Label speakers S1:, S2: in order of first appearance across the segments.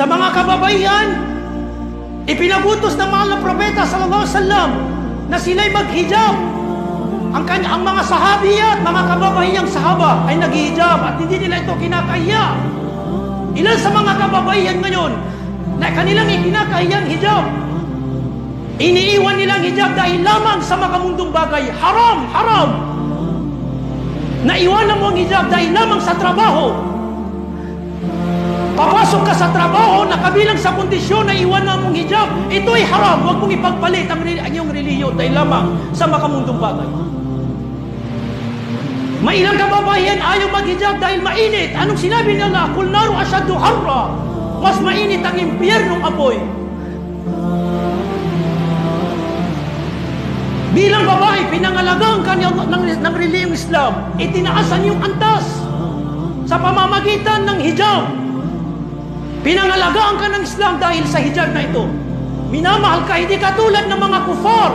S1: Sa mga kababaihan, ipinagutos ng mga propeta sallallahu alaihi wasallam na sila'y maghijab. Ang mga sahabiya at mga kababaihang sahaba ay naghihijab at hindi nila ito kinakahiya. Ilan sa mga kababaihan ngayon na kanilang ikinakahiyang hijab, iniiwan nilang hijab dahil lamang sa makamundong bagay. Haram, haram. Naiwanan mo ang hijab dahil lamang sa trabaho. Papasok ka sa trabaho na kabilang sa kondisyon na iwanan mong hijab, ito ay haram. Huwag mong ipagpalit ang iyong relihiyon dahil lamang sa makamundong bagay. Mailang kababaihan ayaw maghijab dahil mainit. Anong sinabi nila? Kul naru asyaddu harra. Mas mainit ang impyernong apoy. Bilang babae, pinangalagaan ka ng relihiyong Islam, itinaasan yung antas sa pamamagitan ng hijab. Pinangalagaan ka ng Islam dahil sa hijab na ito. Minamahal ka, hindi katulad ng mga kufar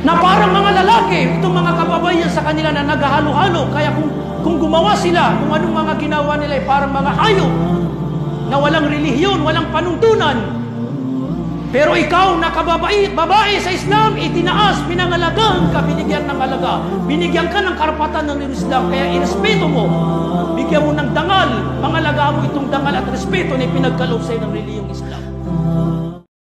S1: na parang mga lalaki, itong mga kababaihan sa kanila na naghahalo-halo. Kaya kung gumawa sila, kung anong mga ginawa nila ay parang mga hayop na walang relihiyon, walang panuntunan. Pero ikaw na babae sa Islam, itinaas, pinangalagaan ka, binigyan ng alaga. Binigyan ka ng karapatan ng Islam, kaya irespeto mo. Bigyan mo ng dangal, pangalagaan mo itong dangal at respeto na ipinagkaloob sa'yo ng relihiyong Islam.